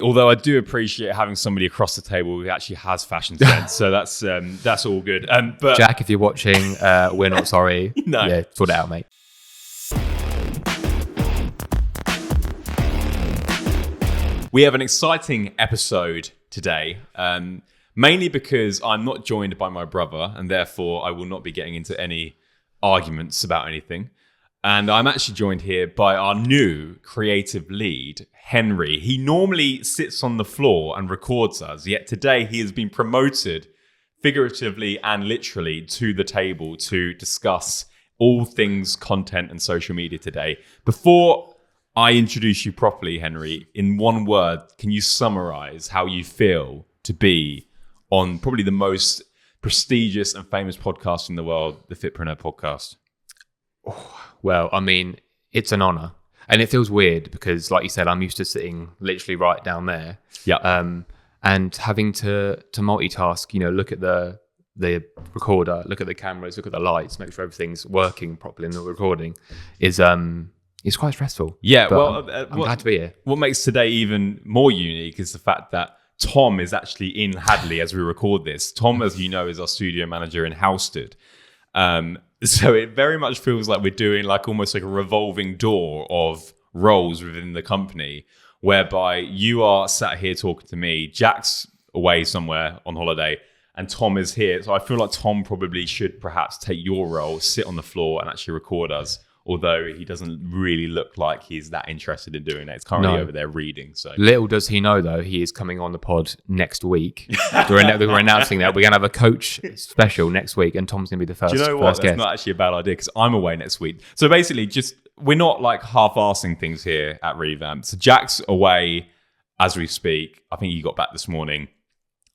Although I do appreciate having somebody across the table who actually has fashion sense, so that's all good. But Jack, if you're watching, we're not sorry. No. Yeah, sort it out, mate. we have an exciting episode today, mainly because I'm not joined by my brother, and therefore I will not be getting into any arguments about anything. And I'm actually joined here by our new creative lead, Henry. He normally sits on the floor and records us, yet today he has been promoted figuratively and literally to the table to discuss all things content and social media today. Before I introduce you properly, Henry, in one word, can you summarize how you feel to be on probably the most prestigious and famous podcast in the world, the Fitpreneur podcast? Well, I mean, it's an honor. And it feels weird because, like you said, I'm used to sitting literally right down there. Yeah. And having to multitask, look at the recorder, look at the cameras, look at the lights, make sure everything's working properly in the recording is quite stressful. Yeah, but I'm glad to be here. What makes today even more unique is the fact that Tom is actually in Hadley as we record this. Tom, as you know, is our studio manager in Halstead. So it very much feels like we're doing almost like a revolving door of roles within the company, whereby you are sat here talking to me, Jack's away somewhere on holiday, and Tom is here. So I feel like Tom probably should perhaps take your role, sit on the floor and actually record us, although he doesn't really look like he's that interested in doing that. He's currently over there reading. So little does he know, though, he is coming on the pod next week. We're announcing that. We're going to have a coach special next week, and Tom's going to be the first guest. Do you know what? That's not actually a bad idea because I'm away next week. So basically, we're not half-arsing things here at Revamp. So Jack's away as we speak. I think he got back this morning.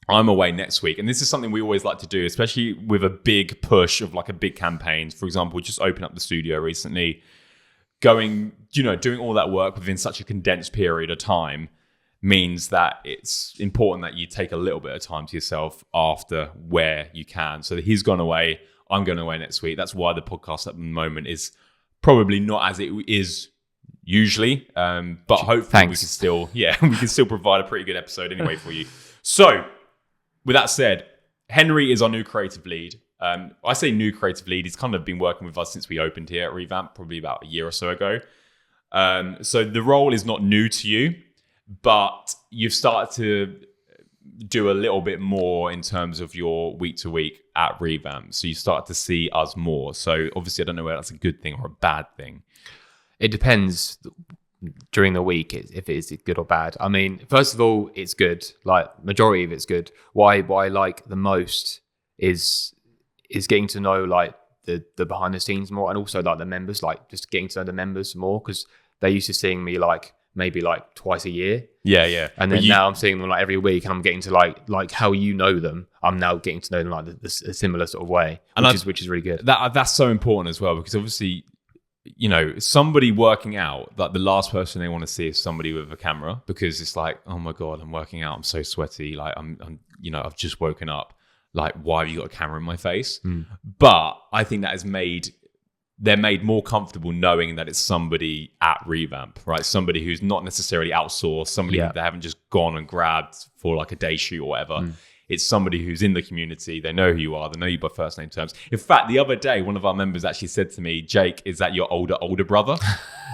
I'm away next week. And this is something we always like to do, especially with a big push of a big campaign. For example, we just opened up the studio recently. Doing all that work within such a condensed period of time means that it's important that you take a little bit of time to yourself after where you can. So he's gone away. I'm going away next week. That's why the podcast at the moment is probably not as it is usually. But hopefully we can still provide a pretty good episode anyway for you. So, with that said, Henry is our new creative lead. I say new creative lead. He's kind of been working with us since we opened here at Revamp, probably about a year or so ago. So the role is not new to you, but you've started to do a little bit more in terms of your week to week at Revamp. So you start to see us more. So obviously, I don't know whether that's a good thing or a bad thing. It depends during the week if it is good or bad. I mean, first of all, it's good. Majority of it's good. What I like the most is getting to know the behind the scenes more, and also the members, just getting to know the members more, because they're used to seeing me maybe twice a year. Yeah. And then now I'm seeing them every week, and I'm getting to like how you know them. I'm now getting to know them a similar sort of way, which is really good. That's so important as well, because obviously, somebody working out, the last person they want to see is somebody with a camera, because it's oh my God, I'm working out, I'm so sweaty, I'm I've just woken up, why have you got a camera in my face? But I think that they're made more comfortable knowing that it's somebody at Revamp, right? Somebody who's not necessarily outsourced, somebody that they haven't just gone and grabbed for a day shoot or whatever. It's somebody who's in the community. They know who you are. They know you by first name terms. In fact, the other day, one of our members actually said to me, Jake, is that your older brother?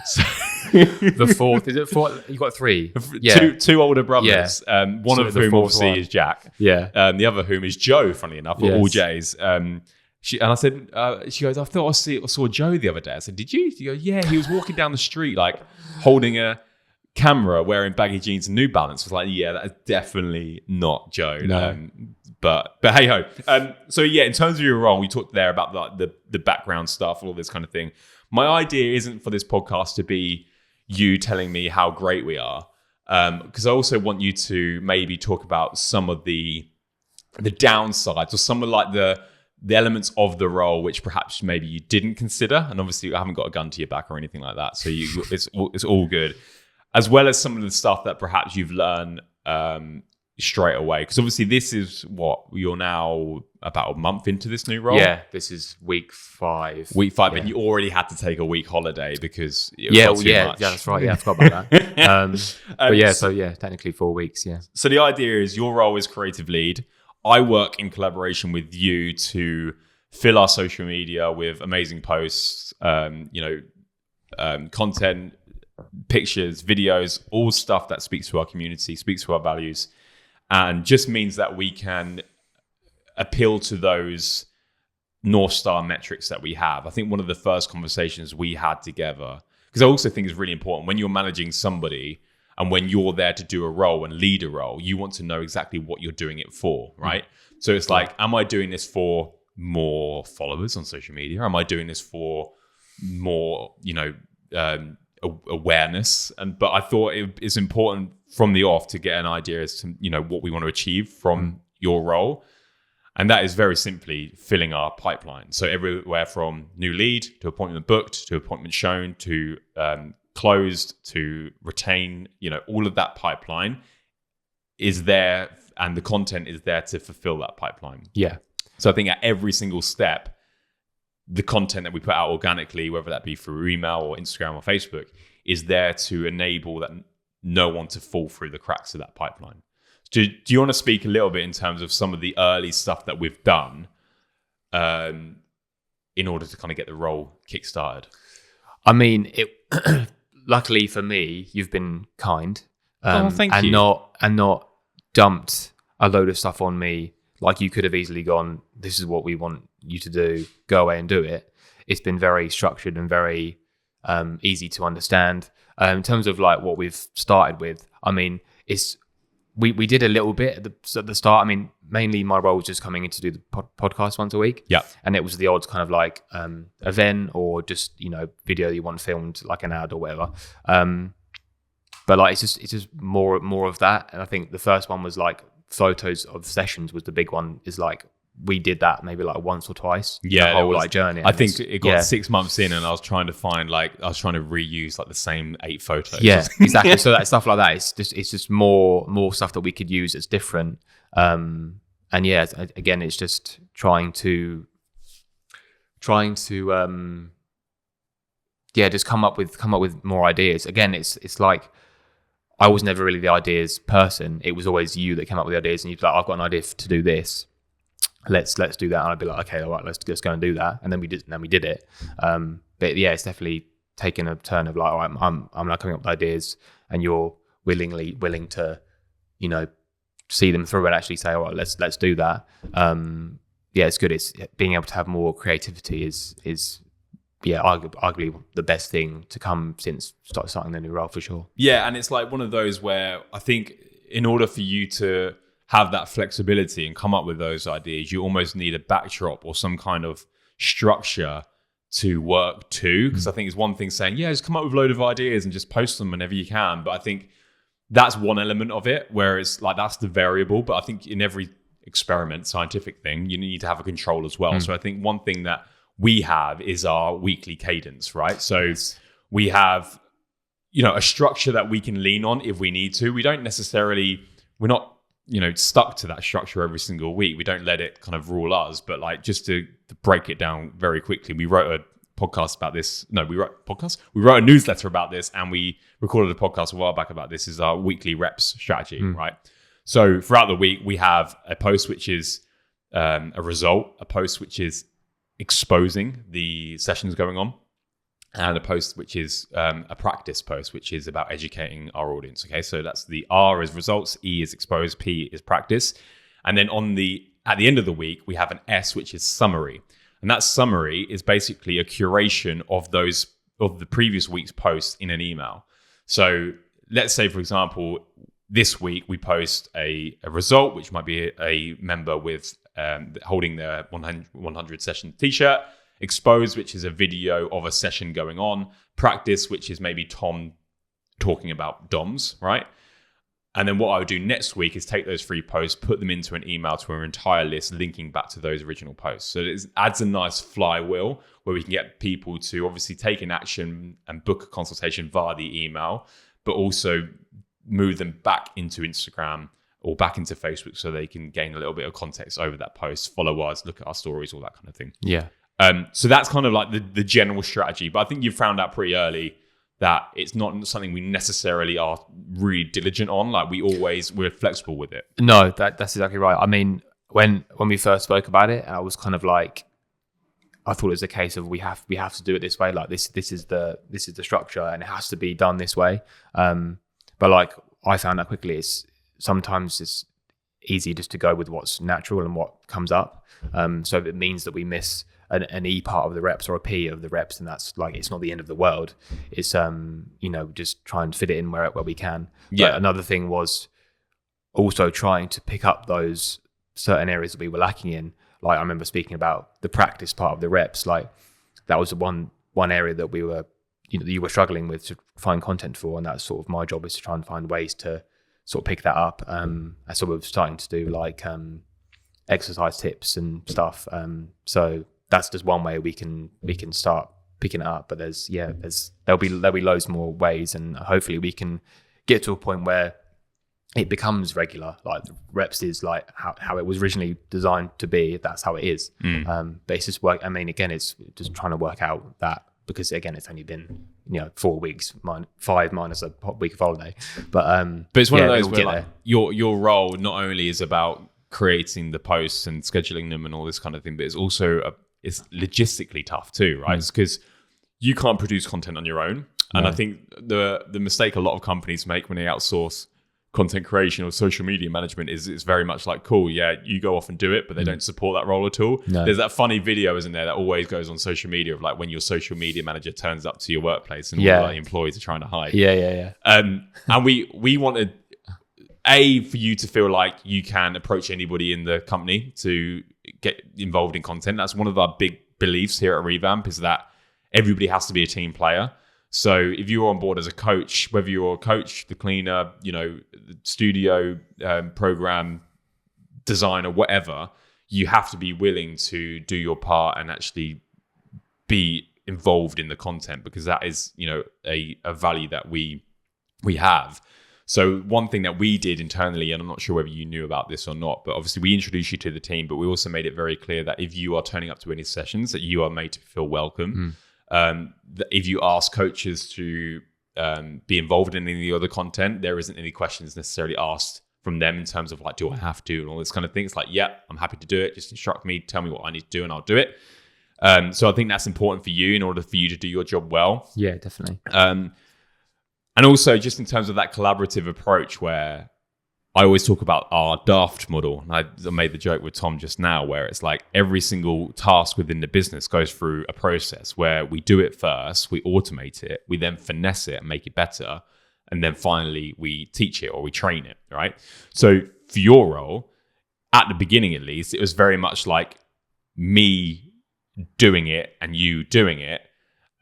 So, the fourth, is it four? You got three. Yeah. Two older brothers. Yeah. One of whom obviously is Jack. Yeah. The other whom is Joe, funnily enough, all J's. She goes, I thought I saw Joe the other day. I said, did you? She goes, yeah, he was walking down the street, holding a camera, wearing baggy jeans and New Balance. Was yeah, that is definitely not Joe. No. But hey ho. So yeah, in terms of your role, we talked there about the background stuff, all this kind of thing. My idea isn't for this podcast to be you telling me how great we are, because I also want you to maybe talk about some of the downsides or some of the elements of the role which perhaps maybe you didn't consider. And obviously, I haven't got a gun to your back or anything like that, so it's all good. As well as some of the stuff that perhaps you've learned straight away? Because obviously this is what you're now about a month into this new role. Yeah, this is week 5. Week 5, yeah. and you already had to take a week holiday because it was too much. That's right. Yeah, I forgot about that. But yeah, so technically 4 weeks. Yeah. So the idea is your role is creative lead. I work in collaboration with you to fill our social media with amazing posts, content, pictures, videos, all stuff that speaks to our community, speaks to our values, and just means that we can appeal to those North Star metrics that we have. I think one of the first conversations we had together, because I also think it's really important when you're managing somebody and when you're there to do a role and lead a role, you want to know exactly what you're doing it for, right? So it's like, am I doing this for more followers on social media? Am I doing this for more, awareness? But I thought it's important from the off to get an idea as to what we want to achieve from your role, and that is very simply filling our pipeline. So everywhere from new lead to appointment booked to appointment shown to closed to retain, all of that pipeline is there, and the content is there to fulfill that pipeline. Yeah. So I think at every single step, the content that we put out organically, whether that be through email or Instagram or Facebook, is there to enable that no one to fall through the cracks of that pipeline. Do you want to speak a little bit in terms of some of the early stuff that we've done in order to kind of get the role kickstarted? I mean, luckily for me, you've been kind. Thank you. Not dumped a load of stuff on me. Like you could have easily gone, this is what we want you to do, go away and do it. It's been very structured and very easy to understand. In terms of like what we've started with, I mean, we did a little bit at the start. I mean, mainly my role was just coming in to do the podcast once a week. Yeah. And it was the odd kind of like event or just, video you want filmed like an ad or whatever. But like, it's just more of that. And I think the first one was like, photos of sessions was the big one. Is like we did that maybe like once or twice. Yeah, the whole like journey. I think it got 6 months in, and I was trying to reuse like the same 8 photos. Yeah, exactly. So that stuff like that, it's just more stuff that we could use as different. And yeah, again, it's just trying to just come up with more ideas. Again, it's like, I was never really the ideas person. It was always you that came up with the ideas, and you'd be like, I've got an idea to do this. Let's do that. And I'd be like, okay, all right, let's go and do that. And then we did it. But yeah, it's definitely taken a turn of like, all right, I'm now coming up with ideas, and you're willing to, see them through and actually say, all right, let's do that. Yeah, it's good. It's being able to have more creativity is arguably the best thing to come since starting the new role, for sure. Yeah, and it's like one of those where I think in order for you to have that flexibility and come up with those ideas, you almost need a backdrop or some kind of structure to work to. Because I think it's one thing saying, yeah, just come up with a load of ideas and just post them whenever you can. But I think that's one element of it, where it's like that's the variable. But I think in every experiment, scientific thing, you need to have a control as well. So I think one thing that we have is our weekly cadence, right? So we have, a structure that we can lean on if we need to. We're not, stuck to that structure every single week. We don't let it kind of rule us. But like, just to break it down very quickly, we wrote a podcast about this. No, we wrote a newsletter about this, and we recorded a podcast a while back about this. Is our weekly reps strategy, right? So throughout the week, we have a post which is a result, a post which is exposing the sessions going on, and a post which is a practice post, which is about educating our audience. Okay, so that's the R is results, E is expose, P is practice, and then at the end of the week we have an S, which is summary, and that summary is basically a curation of the previous week's posts in an email. So let's say, for example, this week we post a result, which might be a member with holding their 100 session t-shirt, expose, which is a video of a session going on, practice, which is maybe Tom talking about DOMs, right? And then what I would do next week is take those 3 posts, put them into an email to our entire list, linking back to those original posts. So it adds a nice flywheel where we can get people to obviously take an action and book a consultation via the email, but also move them back into Instagram or back into Facebook so they can gain a little bit of context over that post, follow us, look at our stories, all that kind of thing. Yeah. So that's kind of like the general strategy. But I think you found out pretty early that it's not something we necessarily are really diligent on. Like we're flexible with it. No, that's exactly right. I mean, when we first spoke about it, I was kind of like, I thought it was a case of we have to do it this way. Like this is the structure, and it has to be done this way. But like I found out quickly, sometimes it's easy just to go with what's natural and what comes up. So if it means that we miss an E part of the reps or a P of the reps, and that's like, it's not the end of the world. It's just try and fit it in where we can. Yeah. But another thing was also trying to pick up those certain areas that we were lacking in. Like I remember speaking about the practice part of the reps. Like that was one area that we were, you were struggling with to find content for, and that's sort of my job, is to try and find ways to sort of pick that up. I sort of starting to do like exercise tips and stuff. So that's just one way we can start picking it up. But there'll be loads more ways, and hopefully we can get to a point where it becomes regular. Like the reps is like how it was originally designed to be. That's how it is. But it's just work. I mean, again, it's just trying to work out that, because again, it's only been 4 weeks, 5 minus a week of holiday. But it's one of those where like, your role not only is about creating the posts and scheduling them and all this kind of thing, but it's also it's logistically tough too, right? It's because you can't produce content on your own. And I think the mistake a lot of companies make when they outsource content creation or social media management is it's very much like, cool, yeah, you go off and do it, but they don't support that role at all. No. There's that funny video, isn't there, that always goes on social media of like when your social media manager turns up to your workplace and all the employees are trying to hide. Yeah. And we wanted for you to feel like you can approach anybody in the company to get involved in content. That's one of our big beliefs here at Revamp, is that everybody has to be a team player. So if you're on board as a coach, whether you're a coach, the cleaner, the studio program designer, whatever, you have to be willing to do your part and actually be involved in the content, because that is, a value that we have. So one thing that we did internally, and I'm not sure whether you knew about this or not, but obviously we introduced you to the team, but we also made it very clear that if you are turning up to any sessions, that you are made to feel welcome. If you ask coaches to be involved in any other content, there isn't any questions necessarily asked from them in terms of like, do I have to, and all this kind of thing. It's like, yeah, I'm happy to do it. Just instruct me, tell me what I need to do, and I'll do it. So I think that's important for you in order for you to do your job well. Yeah, definitely. And also just in terms of that collaborative approach, where I always talk about our daft model. And I made the joke with Tom just now, where it's like every single task within the business goes through a process where we do it first, we automate it, we then finesse it and make it better. And then finally we teach it or we train it, right? So for your role, at the beginning at least, it was very much like me doing it and you doing it.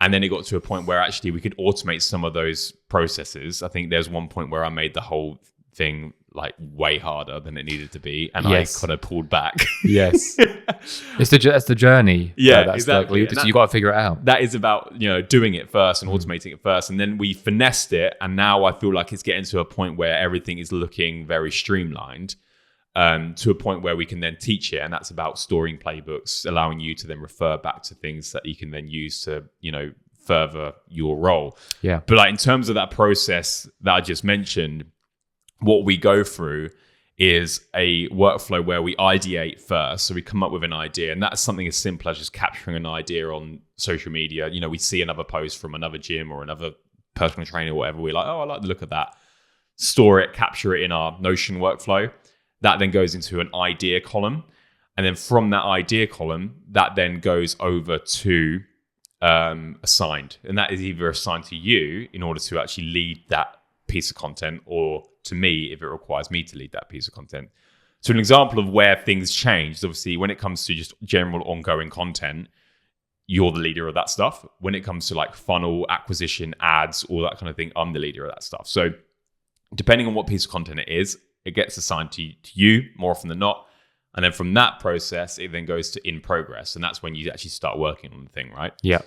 And then it got to a point where actually we could automate some of those processes. I think there's one point where I made the whole thing like way harder than it needed to be, and I kind of pulled back. Yes, that's the journey. Yeah, that's exactly. You got to figure it out. That is about doing it first and automating it first, and then we finessed it, and now I feel like it's getting to a point where everything is looking very streamlined. To a point where we can then teach it, and that's about storing playbooks, allowing you to then refer back to things that you can then use to, further your role. Yeah. But like in terms of that process that I just mentioned, what we go through is a workflow where we ideate first. So we come up with an idea, and that's something as simple as just capturing an idea on social media. We see another post from another gym or another personal trainer or whatever. We're like, oh, I like the look of that. Store it, capture it in our Notion workflow. That then goes into an idea column. And then from that idea column, that then goes over to assigned. And that is either assigned to you in order to actually lead that piece of content, or to me if it requires me to lead that piece of content. So an example of where things changed, obviously, when it comes to just general ongoing content, you're the leader of that stuff. When it comes to like funnel, acquisition, ads, all that kind of thing, I'm the leader of that stuff. So depending on what piece of content it is, it gets assigned to you more often than not. And then from that process, it then goes to in progress. And that's when you actually start working on the thing, right? Yeah.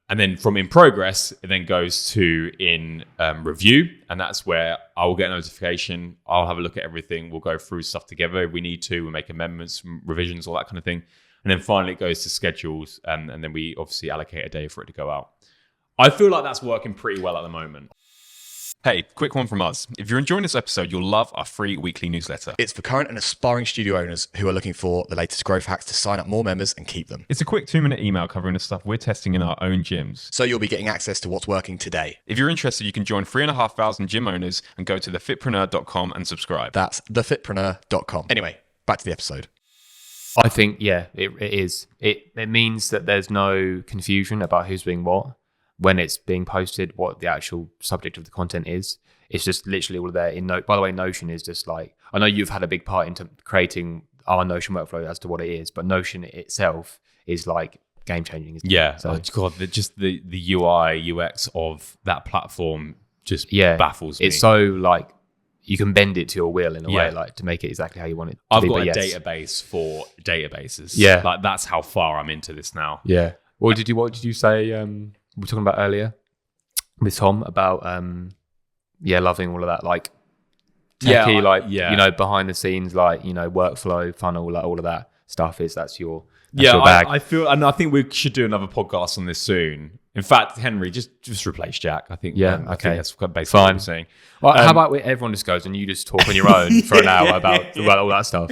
And then from in progress, it then goes to in review. And that's where I will get a notification. I'll have a look at everything. We'll go through stuff together if we need to. We'll make amendments, revisions, all that kind of thing. And then finally it goes to schedules. And then we obviously allocate a day for it to go out. I feel like that's working pretty well at the moment. Hey, quick one from us. If you're enjoying this episode, you'll love our free weekly newsletter. It's for current and aspiring studio owners who are looking for the latest growth hacks to sign up more members and keep them. It's a quick 2-minute email covering the stuff we're testing in our own gyms. So you'll be getting access to what's working today. If you're interested, you can join 3,500 gym owners and go to thefitpreneur.com and subscribe. That's thefitpreneur.com. Anyway, back to the episode. I think, yeah, it is. It means that there's no confusion about who's doing what when it's being posted, what the actual subject of the content is. It's just literally all there. By the way, Notion is just like, I know you've had a big part into creating our Notion workflow as to what it is, but Notion itself is like game changing. Yeah. So, oh God, just the UI, UX of that platform just baffles me. It's so like, you can bend it to your will in a way, like to make it exactly how you want it to I've be. got a database for databases. Yeah. Like that's how far I'm into this now. Yeah. What did you say we were talking about earlier with Tom about loving all of that, like techie, behind the scenes, like, workflow, funnel, all of that stuff that's your bag. I feel, and I think we should do another podcast on this soon. In fact, Henry, just replace Jack. I think. Yeah. I think that's basically Fine. what I'm saying. Well, how about everyone just goes and you just talk on your own for an hour about all that stuff,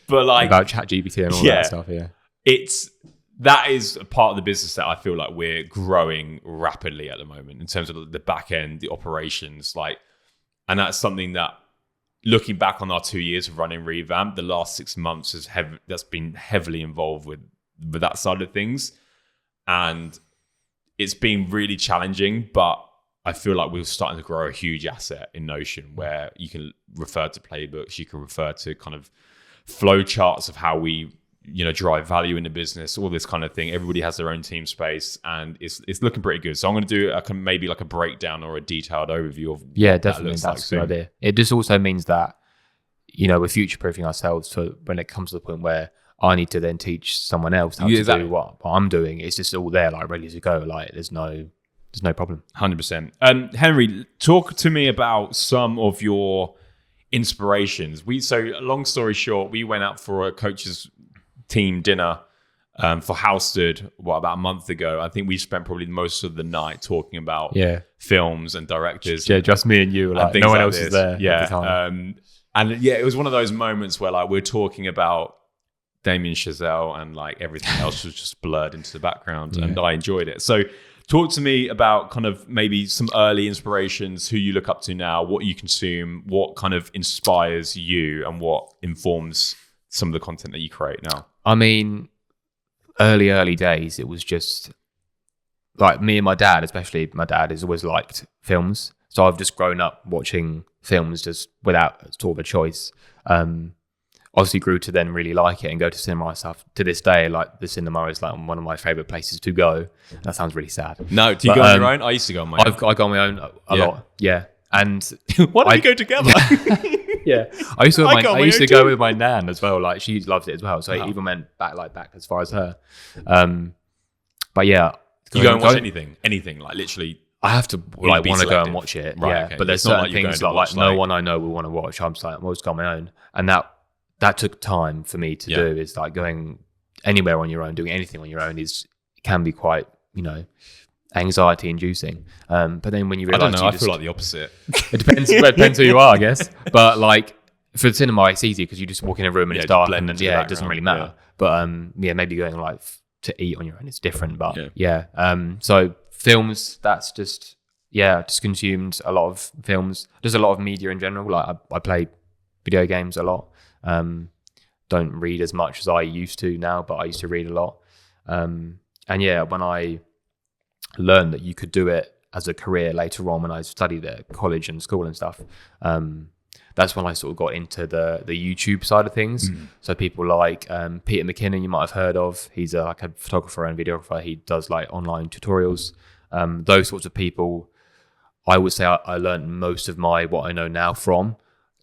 but like about ChatGPT and all that stuff. Yeah. That is a part of the business that I feel like we're growing rapidly at the moment in terms of the back end, the operations, and that's something that, looking back on our 2 years of running Revamp, the last 6 months that's been heavily involved with that side of things, and it's been really challenging. But I feel like we're starting to grow a huge asset in Notion, where you can refer to playbooks, you can refer to kind of flow charts of how we drive value in the business, all this kind of thing. Everybody has their own team space, and it's looking pretty good. So I'm going to do maybe like a breakdown or a detailed overview of definitely that's a good idea. It just also means that we're future proofing ourselves for when it comes to the point where I need to then teach someone else how to do what I'm doing. It's just all there, like ready to go. Like there's no problem. 100%. Henry, talk to me about some of your inspirations. Long story short, we went out for a coach's team dinner for Halstead about a month ago. I think we spent probably most of the night talking about films and directors. Yeah, just me and you. Like, no one else is there. Yeah, at the time. It was one of those moments where like we're talking about Damien Chazelle and like everything else was just blurred into the background, and I enjoyed it. So talk to me about kind of maybe some early inspirations, who you look up to now, what you consume, what kind of inspires you, and what informs some of the content that you create now. I mean, early days, it was just like me and my dad, especially my dad has always liked films. So I've just grown up watching films just without sort of a choice. Obviously grew to then really like it and go to cinema and stuff. To this day, like the cinema is like one of my favorite places to go. That sounds really sad. No, do you go on your own? I used to go on my own. I go on my own a lot. Yeah. And why don't we go together? Yeah, I used to go with my nan as well. Like she loves it as well, so I even went back as far as her. But yeah, you go and watch anything, like literally. I have to want to go and watch it, right? Yeah, Okay. But there's certain things that like no one I know will want to watch. I'm just like, I'll just go on my own, and that took time for me to do. Is like going anywhere on your own, doing anything on your own can be quite anxiety inducing. But then when you realize, I don't know, I feel like the opposite. It depends who you are, I guess. But like for the cinema, it's easy because you just walk in a room and it's dark, and then it doesn't really matter. But maybe going like to eat on your own is different. But so films, that's just consumed a lot of films. Just a lot of media in general. Like I play video games a lot. Don't read as much as I used to now, but I used to read a lot. And when I learned that you could do it as a career later on when I studied at college and school and stuff, that's when I sort of got into the YouTube side of things. So people like Peter McKinnon, you might have heard of. He's like a photographer and videographer. He does like online tutorials. Those sorts of people, I would say I learned most of what I know now from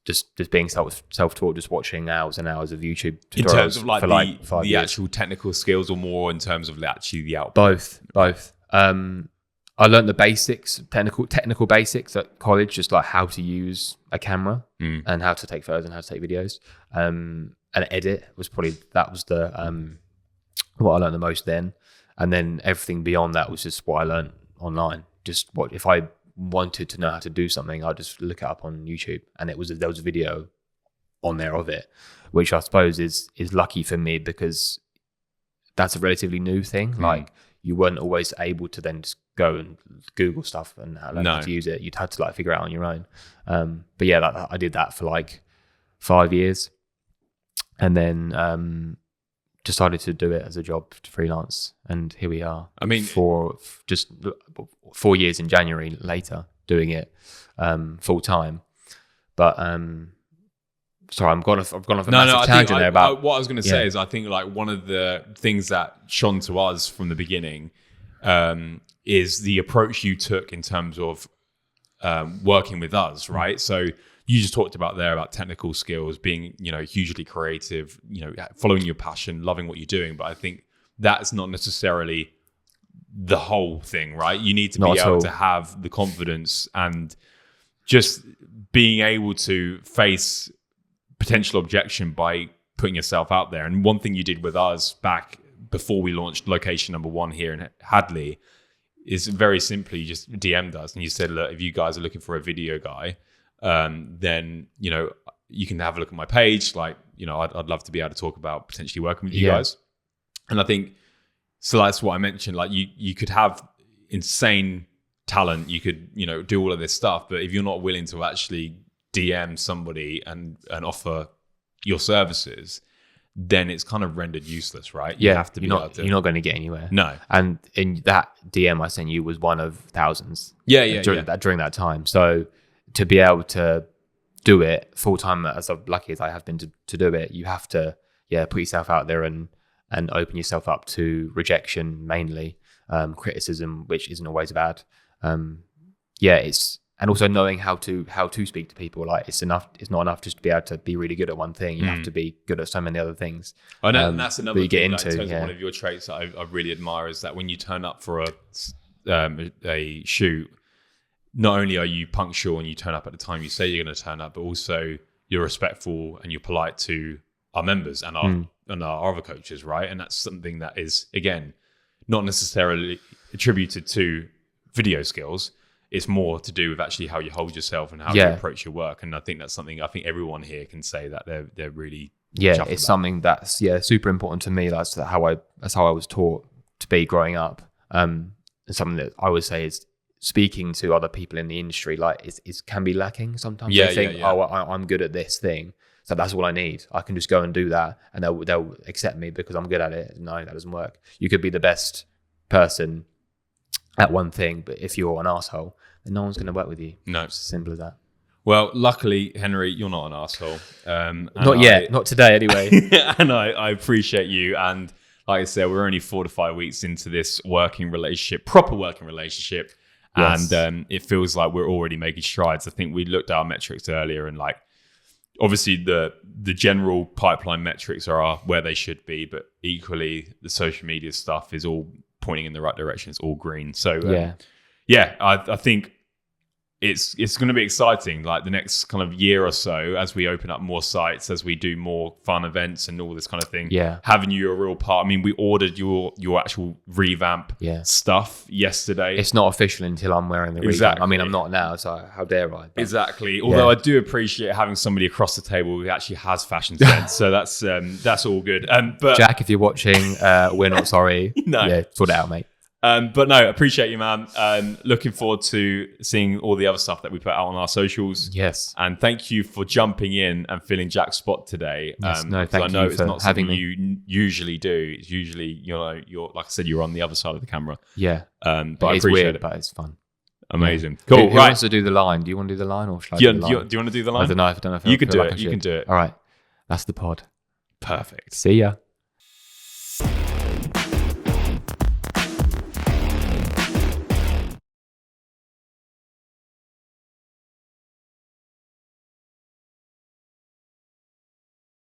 just being self-taught, just watching hours and hours of YouTube tutorials. In terms of like for the 5 years. actual technical skills, or more in terms of actually the output? Both. I learned the basics, technical basics at college, just like how to use a camera and how to take photos and how to take videos. And edit was that was the what I learned the most then. And then everything beyond that was just what I learned online. Just what if I wanted to know how to do something, I'd just look it up on YouTube, and there was a video on there of it, which I suppose is lucky for me because that's a relatively new thing. Like you weren't always able to then just go and Google stuff and learn how to use it. You'd have to like figure it out on your own. But yeah, I did that for like 5 years, and then decided to do it as a job to freelance, and here we are. I mean, for just 4 years in January later, doing it full time. But sorry, I've gone off a massive tangent there about what I was going to say is I think like one of the things that shone to us from the beginning is the approach you took in terms of working with us, right? So you just talked about technical skills, being, hugely creative, following your passion, loving what you're doing. But I think that's not necessarily the whole thing, right? You need to be able to have the confidence and just being able to face potential objection by putting yourself out there. And one thing you did with us back before we launched location number 1 here in Hadley is very simply you just DM'd us and you said, look, if you guys are looking for a video guy, then you can have a look at my page. Like, I'd love to be able to talk about potentially working with you guys. And I think so that's what I mentioned. Like you could have insane talent, you could do all of this stuff, but if you're not willing to actually DM somebody and offer your services, then it's kind of rendered useless, right? You have to be able to. You're not going to get anywhere. No. And in that DM I sent you was one of thousands. During that time. So to be able to do it full time, as lucky as I have been to do it, you have to put yourself out there and open yourself up to rejection, mainly criticism, which isn't always bad. And also knowing how to speak to people. Like it's not enough just to be able to be really good at one thing. You have to be good at so many other things. I know, and that's another thing. In terms of one of your traits that I really admire is that when you turn up for a shoot, not only are you punctual and you turn up at the time you say you're going to turn up, but also you're respectful and you're polite to our members and our other coaches, right? And that's something that is, again, not necessarily attributed to video skills. It's more to do with actually how you hold yourself and how you approach your work. And I think that's something I think everyone here can say that they're really it's something that's super important to me. That's how I was taught to be growing up. And something that I would say is speaking to other people in the industry, like it can be lacking sometimes. They think, I'm good at this thing, so that's all I need. I can just go and do that, and they'll accept me because I'm good at it. No, that doesn't work. You could be the best person at one thing, but if you're an asshole, then no one's going to work with you. No, it's as simple as that. Well, luckily, Henry, you're not an asshole. Not yet, not today, anyway. And I appreciate you. And like I said, we're only 4 to 5 weeks into this proper working relationship. Yes. And it feels like we're already making strides. I think we looked at our metrics earlier, and like obviously the general pipeline metrics are where they should be, but equally the social media stuff is all pointing in the right direction. It's all green. So I think it's going to be exciting, like the next kind of year or so, as we open up more sites, as we do more fun events and all this kind of thing. Having you a real part. I mean, we ordered your actual Revamp stuff yesterday. It's not official until I'm wearing the Revamp. I mean, I'm not now, so how dare I? But exactly. Although I do appreciate having somebody across the table who actually has fashion sense. So that's all good. But Jack, if you're watching, we're not sorry. No. Sort it out, mate. But no, appreciate you, man. Looking forward to seeing all the other stuff that we put out on our socials. Yes. And thank you for jumping in and filling Jack's spot today. Yes, thank you. I know it's not something you usually do. It's usually, you're like I said, you're on the other side of the camera. Yeah. But I appreciate it. But it's fun. Amazing. Yeah. Cool. Who wants to do the line? Do you want to do the line or should I do the line? Do you want to do the line? I don't know if you can do it. You can do it. All right. That's the pod. Perfect. See ya.